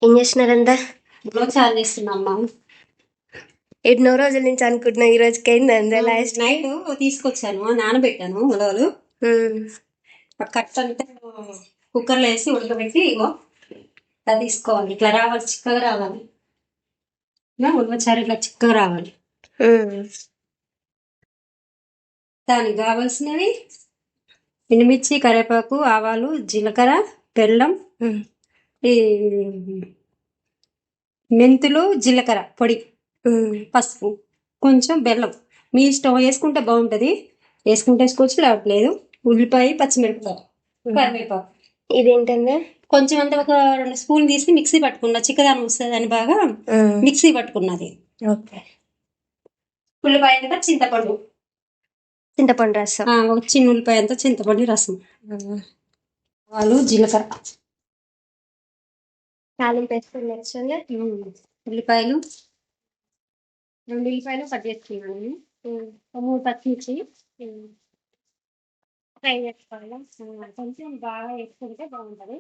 ఏం చేస్తున్నారంతా? చాలు చేస్తున్నామ్మా. ఎన్నో రోజుల నుంచి అనుకుంటున్నా, ఈ రోజుకి అయింది. లాస్ట్ నైట్ తీసుకొచ్చాను, నానబెట్టాను ఉలవలు. కట్ అంతా కుక్కర్లో వేసి ఉడకబెట్టి ఇగో అది తీసుకోవాలి. ఇట్లా రావాలి, చిక్కగా రావాలి. ఉలవచారు ఇట్లా చిక్కగా రావాలి. దానికి కావాల్సినవి ఎండుమిర్చి, కరివేపాకు, ఆవాలు, జీలకర్ర, బెల్లం, ఈ మెంతులు, జీలకర్ర పొడి, పసుపు, కొంచెం బెల్లం. మీ ఇష్టం, వేసుకుంటే బాగుంటుంది. వేసుకోవచ్చు, లేవట్లేదు. ఉల్లిపాయ, పచ్చిమిరపకాయ, కరివేపాకు. ఇదేంటండి? కొంచెం అంతా ఒక 2 స్పూన్ తీసి మిక్సీ పట్టుకున్నా, చిక్కదానం వస్తుంది అని బాగా మిక్సీ పట్టుకున్నది. ఉల్లిపాయ అంతా చింతపండు రసం, ఒక చిన్న ఉల్లిపాయ అంతా చింతపండు రసం, వాళ్ళు జీలకర్ర, తాలింపు వేసుకుని ఉల్లిపాయలు 2 ఉల్లిపాయలు కట్ చేసుకున్నాను. 3 పచ్చిమిర్చి ఫ్రై చేసుకోవాలి. కొంచెం బాగా వేసుకుంటే బాగుంటుంది.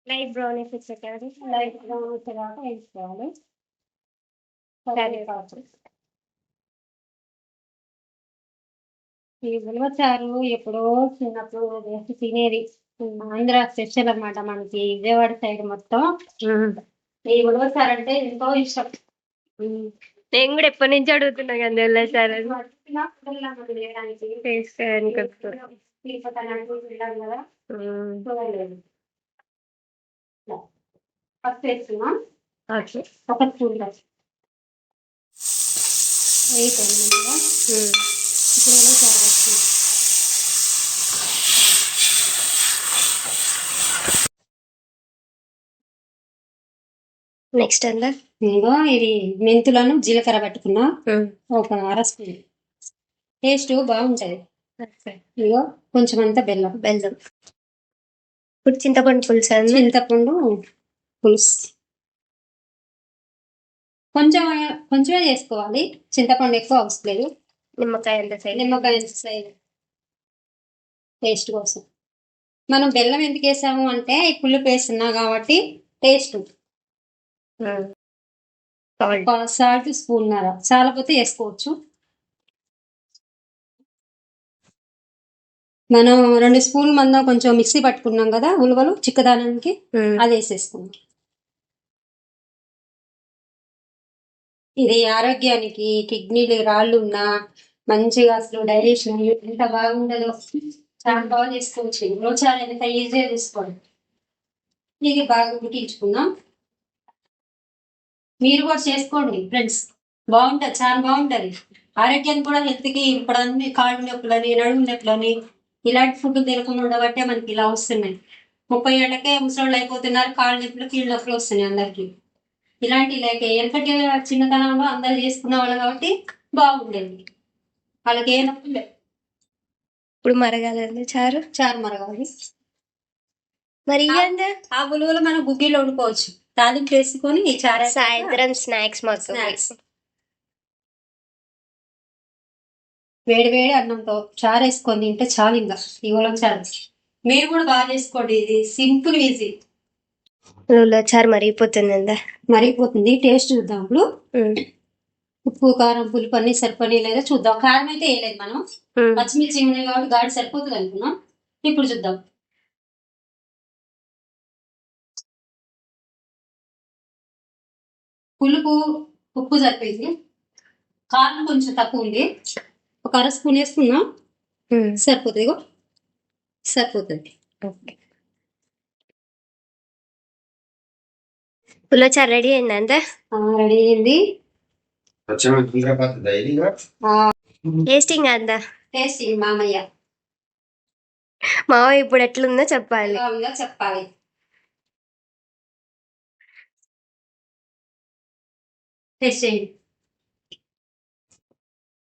లైట్ బ్రౌన్ వేసేసారు. లైట్ బ్రౌన్ వచ్చేదాకా వేసుకోవాలి. ఈ ఉలవచారు ఎప్పుడో చిన్నప్పుడు వేసి తినేది. ఆంధ్ర స్పెషల్ అన్నమాట. మనకి విజయవాడ సైడ్ మొత్తం ఈ ఉలవచారు అంటే ఎంతో ఇష్టం. నేను కూడా ఎప్పటి నుంచి అడుగుతున్నా కానీ ఉలవచారు ఫస్ట్ వేస్తున్నా ఒక స్పూన్ వేయిపోయింది. ఇప్పుడు ఉలవచారు వేస్తున్నా. నెక్స్ట్ అంతా ఇదిగో ఇది మెంతులను జీలకర్ర పట్టుకున్నా, ఒక అర స్పూన్. టేస్ట్ బాగుంటది. ఇదిగో కొంచెం అంతా బెల్లం. ఇప్పుడు చింతపండు పులుసు కొంచెమే చేసుకోవాలి. చింతపండు ఎక్కువ అవసరం లేదు. నిమ్మకాయ సైజ్ టేస్ట్ కోసం. మనం బెల్లం ఎందుకు వేసాము అంటే ఈ పులుపు వేస్తున్నా కాబట్టి టేస్ట్. సాల్ట్ స్పూన్నర, చాలపోతే వేసుకోవచ్చు. మనం 2 స్పూన్లు మందం కొంచెం మిక్సీ పట్టుకున్నాం కదా ఉలవలు చిక్కదానానికి, అది వేసేసుకున్నాం. ఇది ఆరోగ్యానికి, కిడ్నీలు రాళ్ళు ఉన్నా మంచిగా అసలు డైజెషన్ ఎంత బాగుండదో, చాలా బాగా చేసుకోవచ్చు. ఉలవచారు ఎంత ఈజీగా తీసుకోండి. ఇది బాగా ఉడికించుకుందాం. మీరు కూడా చేసుకోండి ఫ్రెండ్స్, బాగుంటది, చాలా బాగుంటది. ఆరోగ్యానికి కూడా, హెల్త్కి. ఇప్పుడు అన్ని కాళ్ళు నొప్పులని, నడుము నొప్పులని ఇలాంటి ఫుడ్ తినకుండా ఉండబట్టే మనకి ఇలా వస్తున్నాయి. 30 ఏళ్ళకే ముసలోళ్ళు అయిపోతున్నారు. కాళ్ళు నొప్పులు, కీళ్ళ నొప్పులు వస్తున్నాయి అందరికి. ఇలాంటి లేక ఎందుకంటే చిన్నతనంలో అందరు చేసుకున్న వాళ్ళు కాబట్టి బాగుండేది. వాళ్ళకి ఏ నొప్పులు లేవు. ఇప్పుడు మరగాలండి చారు మరగాలి. మరి ఆ ఉలువలు మనం గుగ్గిలో వండుకోవచ్చు. తాలింపు వేసుకొని చారు సాయంత్రం స్నాక్స్ వేడి వేడి అన్నంతో చారు వేసుకొని తింటే చాలు. ఇంకా ఈ ఉలవచారు మీరు కూడా బాగా చేసుకోండి. ఇది సింపుల్, ఈజీ. ఉలవచారు మరిగిపోతుంది. టేస్ట్ చూద్దాం ఇప్పుడు. ఉప్పు, కారం, పులుపు అన్ని సరిపోయి లేదా చూద్దాం. కారం అయితే వేయలేదు మనం, పచ్చిమిర్చి ఉన్నాయి కాబట్టి గాడి సరిపోతుంది అనుకున్నాం. ఇప్పుడు చూద్దాం. పులుపు, ఉప్పు సరిపోయింది. కారం కొంచెం తక్కువ ఉంది. ఒక అర స్పూన్ వేసుకున్నాం, సరిపోతుంది. సరిపోతుంది. ఉలవచారు రెడీ అయింది అంతే. రెడీ అయింది. టేస్టింగ్ అంతా టేస్టింగ్ మామయ్య ఇప్పుడు ఎట్లుందో చెప్పాలి.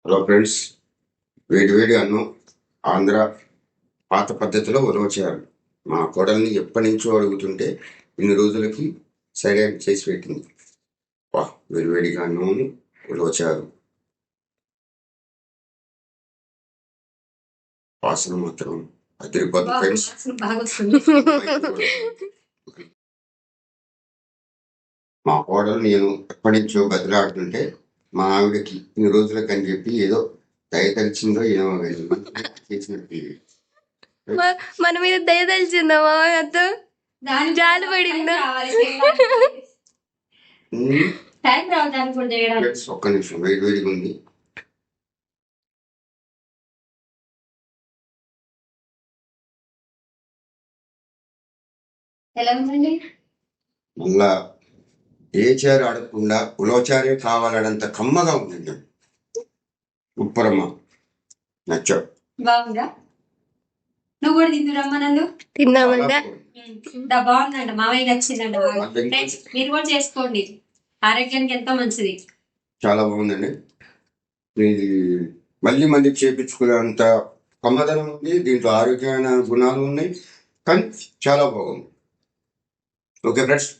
హలో ఫ్రెండ్స్, వేడి వేడి అన్నం ఆంధ్ర పాత పద్ధతిలో ఉలవచారు. మా కోడల్ని ఎప్పటి నుంచో అడుగుతుంటే ఇన్ని రోజులకి సరే చేసి పెట్టింది. వేడివేడిగా అన్నం ఉలవచారు. వాసన మాత్రం అదిరిపోద్ది ఫ్రెండ్స్. వాసన బాగా వస్తుంది. మా కోడలు నేను ఎప్పటి నుంచో బతిలాడుతుంటే మా ఆవిడకి ఇన్ని రోజులకి అని చెప్పి ఏదో దయ తెలిసిందో ఏమో కానీ చేసినట్టు. మన మీద దయ తెలిసిందా మామయ్యతో? దానికి జాలి పడిందా? టైం రావాలి చేయడానికి. టైం రావాలి దానికి కూడా చేయడానికి. ఫ్రెండ్స్ ఒక్క నిమిషం వేడి వేడిగా ఉంది. ఎలా ఉందండి? మళ్ళా ఏ చారు అడగకుండా ఉలవచారే కావాలనంత కమ్మగా ఉందండి. ఉప్పరమ్మ నచ్చావు. బాగుందా? నువ్వు కూడా తిందురమ్మా నందు. తిన్నామంట. బాగుందంట, మామయ్య నచ్చిందంట బాగా. ఫ్రెండ్స్ మీరు కూడా చేసుకోండి, ఆరోగ్యానికి ఎంతో మంచిది. చాలా బాగుందండి. ఇది మళ్ళీ మళ్ళీ చేపించుకునేంత కమ్మదనం ఉంది, దీంట్లో ఆరోగ్యమైన గుణాలు ఉన్నాయి, కానీ చాలా బాగుంది. Okay friends.